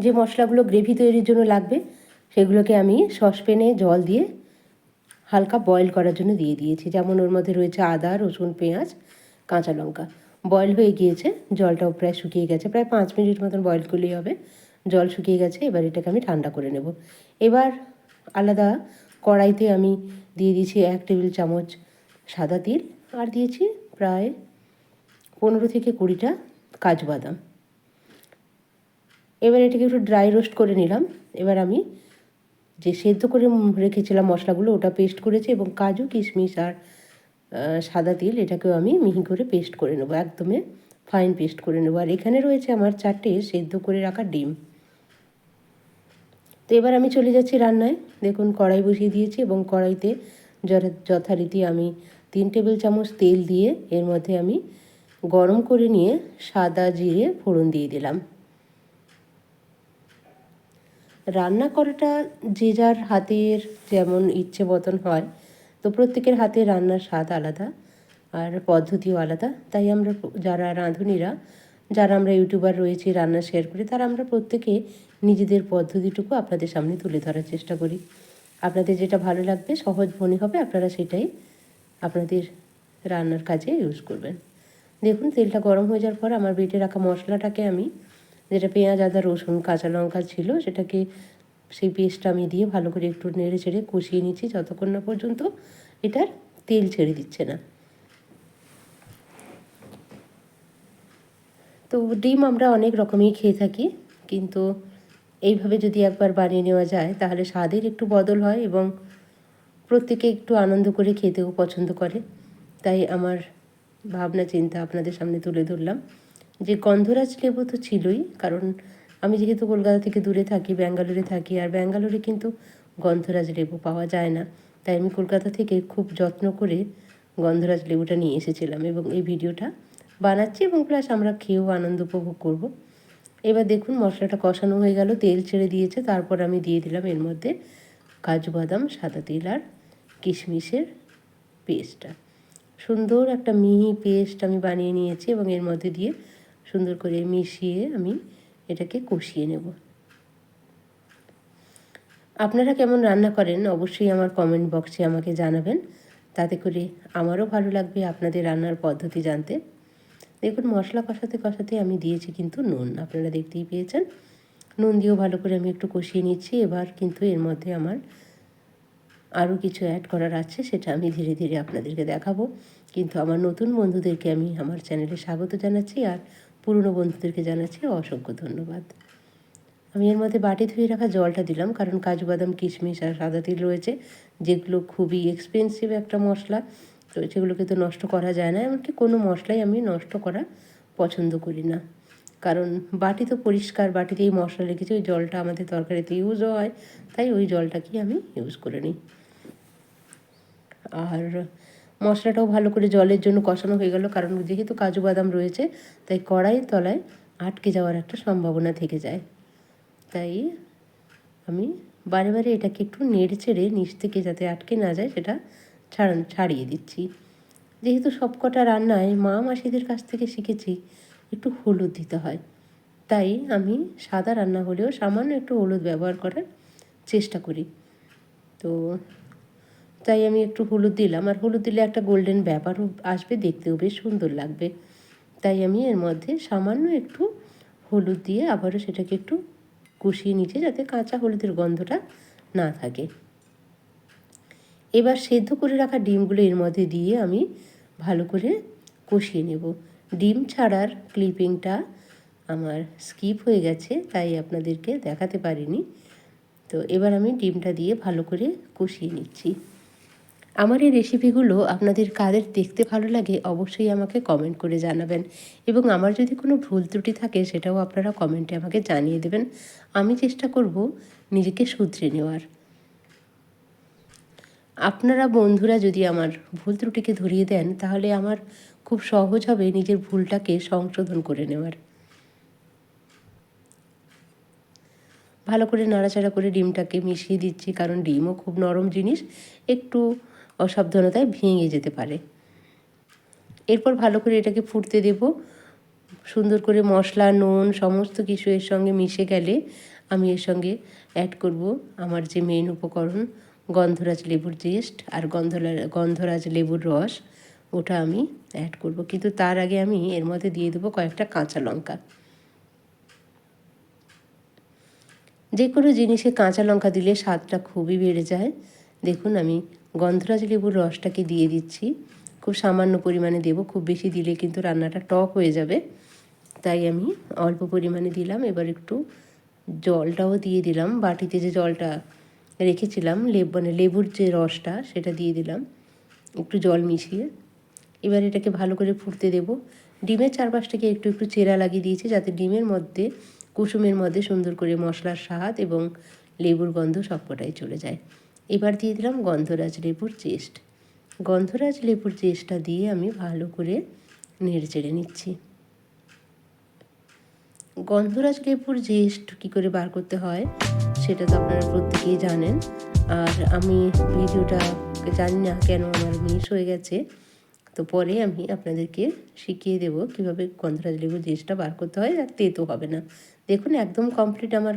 যে মশলাগুলো গ্রেভি তৈরির জন্য লাগবে সেগুলোকে আমি সসপ্যানে জল দিয়ে হালকা বয়েল করার জন্য দিয়ে দিয়েছি। যেমন ওর মধ্যে রয়েছে আদা, রসুন, পেঁয়াজ, কাঁচা লঙ্কা। বয়েল হয়ে গিয়েছে, জলটাও প্রায় শুকিয়ে গেছে, প্রায় 5 মিনিট মতন বয়েল করলেই হবে। জল শুকিয়ে গেছে, এবার এটাকে আমি ঠান্ডা করে নেব। এবার আলাদা কড়াইতে আমি দিয়ে দিয়েছি 1 টেবিল চামচ সাদা তিল, আর দিয়েছি প্রায় 15 থেকে 20টা কাজু বাদাম। এবার এটাকে একটু ড্রাই রোস্ট করে নিলাম। এবার আমি যে সেদ্ধ করে রেখেছিলাম মশলাগুলো ওটা পেস্ট করেছি, এবং কাজু, কিশমিশ আর সাদা তিল এটাকেও আমি মিহি করে পেস্ট করে নেবো, একদমই ফাইন পেস্ট করে নেবো। আর এখানে রয়েছে আমার 4টে সেদ্ধ করে রাখা ডিম। তো এবার আমি চলে যাচ্ছি রান্নায়। দেখুন কড়াই বসিয়ে দিয়েছি, এবং কড়াইতে যথারীতি আমি 3 টেবিল চামচ তেল দিয়ে এর মধ্যে আমি গরম করে নিয়ে সাদা জিরে ফোড়ন দিয়ে দিলাম। রান্না করাটা যে যার হাতের যেমন ইচ্ছে মতন হয়, তো প্রত্যেকের হাতে রান্নার স্বাদ আলাদা আর পদ্ধতিও আলাদা। তাই আমরা যারা রাঁধুনিরা, যারা আমরা ইউটিউবার রয়েছি, রান্না শেয়ার করি, তারা আমরা প্রত্যেকে নিজেদের পদ্ধতিটুকু আপনাদের সামনে তুলে ধরার চেষ্টা করি। আপনাদের যেটা ভালো লাগবে, সহজ মনে হবে, আপনারা সেটাই আপনাদের রান্নার কাজে ইউজ করবেন। দেখুন তেলটা গরম হয়ে যাওয়ার পর আমার বেটে রাখা মশলাটাকে আমি, যেটা পেঁয়াজ, আদা, রসুন, কাঁচা লঙ্কা ছিল, সেটাকে সেই পেস্টটা আমি দিয়ে ভালো করে একটু নেড়ে চেড়ে কষিয়ে নিচ্ছি যতক্ষণ না পর্যন্ত এটার তেল ছেড়ে দিচ্ছে না। তো ডিম আমরা অনেক রকমই খেয়ে থাকি, কিন্তু এইভাবে যদি একবার বানিয়ে নেওয়া যায় তাহলে স্বাদের একটু বদল হয় এবং প্রত্যেকে একটু আনন্দ করে খেতেও পছন্দ করে। তাই আমার ভাবনা চিন্তা আপনাদের সামনে তুলে ধরলাম। যে গন্ধরাজ লেবু তো ছিলই, কারণ আমি যেহেতু কলকাতা থেকে দূরে থাকি, ব্যাঙ্গালোরে থাকি, আর ব্যাঙ্গালোরে কিন্তু গন্ধরাজ লেবু পাওয়া যায় না। তাই আমি কলকাতা থেকে খুব যত্ন করে গন্ধরাজ লেবুটা নিয়ে এসেছিলাম, এবং এই ভিডিওটা বানাচ্ছি, এবং প্লাস আমরা খেয়েও আনন্দ উপভোগ করব। এবার দেখুন মশলাটা কষানো হয়ে গেল, তেল ছেড়ে দিয়েছে। তারপর আমি দিয়ে দিলাম এর মধ্যে কাজু বাদাম, সাদা তিল আর কিশমিশের পেস্টটা। সুন্দর একটা মিহি পেস্ট আমি বানিয়ে নিয়েছি, এবং এর মধ্যে দিয়ে সুন্দর করে মিশিয়ে আমি এটাকে কষিয়ে নেব। আপনারা কেমন রান্না করেন অবশ্যই আমার কমেন্ট বক্সে আমাকে জানাবেন, তাতে করে আমারও ভালো লাগবে আপনাদের রান্নার পদ্ধতি জানতে। দেখুন মশলা কষাতে কষাতে আমি দিয়েছি কিন্তু নুন, আপনারা দেখতেই পেয়েছেন। নুন দিয়েও ভালো করে আমি একটু কষিয়ে নিচ্ছি। এবার কিন্তু এর মধ্যে আমার আরও কিছু অ্যাড করার আছে, সেটা আমি ধীরে ধীরে আপনাদেরকে দেখাবো। কিন্তু আমার নতুন বন্ধুদেরকে আমি আমার চ্যানেলে স্বাগত জানাচ্ছি, আর পুরনো বন্ধুদেরকে জানাচ্ছি অসংখ্য ধন্যবাদ। আমি এর মধ্যে বাটি ধুয়ে রাখা জলটা দিলাম, কারণ কাজু বাদাম, কিশমিশ আর সাদা তিল রয়েছে, যেগুলো খুবই এক্সপেন্সিভ একটা মশলা। তো সেগুলোকে তো নষ্ট করা যায় না, এমনকি কোনো মশলাই আমি নষ্ট করা পছন্দ করি না। কারণ বাটি তো পরিষ্কার, বাটিতেই মশলা রেখেছি, ওই জলটা আমাদের তরকারিতে ইউজও হয়, তাই ওই জলটাকেই আমি ইউজ করে নিই। আর মশলাটাও ভালো করে জলের জন্য কষানো হয়ে গেল, কারণ যেহেতু কাজু বাদাম রয়েছে তাই কড়াইয়ের তলায় আটকে যাওয়ার একটা সম্ভাবনা থেকে যায়। তাই আমি বারে বারে এটাকে একটু নেড়ে চেড়ে নিচ থেকে যাতে আটকে না যায় সেটা ছাড়িয়ে দিচ্ছি। যেহেতু সবকটা রান্নায় মা মাসিদের কাছ থেকে শিখেছি একটু হলুদ দিতে হয়, তাই আমি সাদা রান্না হলেও সামান্য একটু হলুদ ব্যবহার করার চেষ্টা করি। তো তাই আমি একটু হলুদ দিলাম, আর হলুদ দিলে একটা গোল্ডেন ব্যাপারও আসবে, দেখতেও বেশ সুন্দর লাগবে। তাই আমি এর মধ্যে সামান্য একটু হলুদ দিয়ে আবারও সেটাকে একটু কষিয়ে নিচ্ছি, যাতে কাঁচা হলুদের গন্ধটা না থাকে। এবার সেদ্ধ করে রাখা ডিমগুলো এর মধ্যে দিয়ে আমি ভালো করে কষিয়ে নেব। ডিম ছাড়ার ক্লিপিংটা আমার স্কিপ হয়ে গেছে, তাই আপনাদেরকে দেখাতে পারিনি। তো এবার আমি ডিমটা দিয়ে ভালো করে কষিয়ে নিচ্ছি। আমার এই রেসিপিগুলো আপনাদের কাদের দেখতে ভালো লাগে অবশ্যই আমাকে কমেন্ট করে জানাবেন, এবং আমার যদি কোনো ভুল ত্রুটি থাকে সেটাও আপনারা কমেন্টে আমাকে জানিয়ে দেবেন। আমি চেষ্টা করব নিজেকে শুধরে নেওয়ার। আপনারা বন্ধুরা যদি আমার ভুল ত্রুটিকে ধরিয়ে দেন তাহলে আমার খুব সহজ হবে নিজের ভুলটাকে সংশোধন করে নেওয়ার। ভালো করে নাড়াচাড়া করে ডিমটাকে মিশিয়ে দিচ্ছি, কারণ ডিমও খুব নরম জিনিস, একটু অসাবধানতায় ভেঙে যেতে পারে। এরপর ভালো করে এটাকে ফুটতে দেব সুন্দর করে মশলা, নুন সমস্ত কিছু এর সঙ্গে মিশে গেলে আমি এর সঙ্গে অ্যাড করব আমার যে মেন উপকরণ গন্ধরাজ লেবুর জেস্ট আর গন্ধরাজ লেবুর রস, ওটা আমি অ্যাড করব। কিন্তু তার আগে আমি এর মধ্যে দিয়ে দেবো কয়েকটা কাঁচা লঙ্কা। যে কোনো জিনিসে কাঁচা লঙ্কা দিলে স্বাদটা খুবই বেড়ে যায়। দেখুন আমি গন্ধরাজ লেবুর রসটাকে দিয়ে দিচ্ছি, খুব সামান্য পরিমাণে দেব, খুব বেশি দিলে কিন্তু রান্নাটা টক হয়ে যাবে, তাই আমি অল্প পরিমাণে দিলাম। এবার একটু জলটাও দিয়ে দিলাম, বাটিতে যে জলটা রেখেছিলাম লেবুর যে রসটা সেটা দিয়ে দিলাম একটু জল মিশিয়ে। এবার এটাকে ভালো করে ফুটতে দেব। ডিমের চারপাশটাকে একটু একটু চেরা লাগিয়ে দিয়েছি যাতে ডিমের মধ্যে কুসুমের মধ্যে সুন্দর করে মশলার স্বাদ এবং লেবুর গন্ধ সবকটাই চলে যায়। এবার দিয়ে দিলাম গন্ধরাজ লেবুর জেস্ট। গন্ধরাজ লেবুর জেস্টটা দিয়ে আমি ভালো করে নেড়ে চেড়ে নিচ্ছি। গন্ধরাজ লেবুর জেস্ট কী করে বার করতে হয় সেটা তো আপনারা প্রত্যেকেই জানেন, আর আমি ভিডিওটা জানি না কেন আমার মিস হয়ে গেছে, তো পরে আমি আপনাদেরকে শিখিয়ে দেব কীভাবে গন্ধরাজ লেবুর জেস্টটা বার করতে হয়, আর তেতো হবে না। দেখুন একদম কমপ্লিট আমার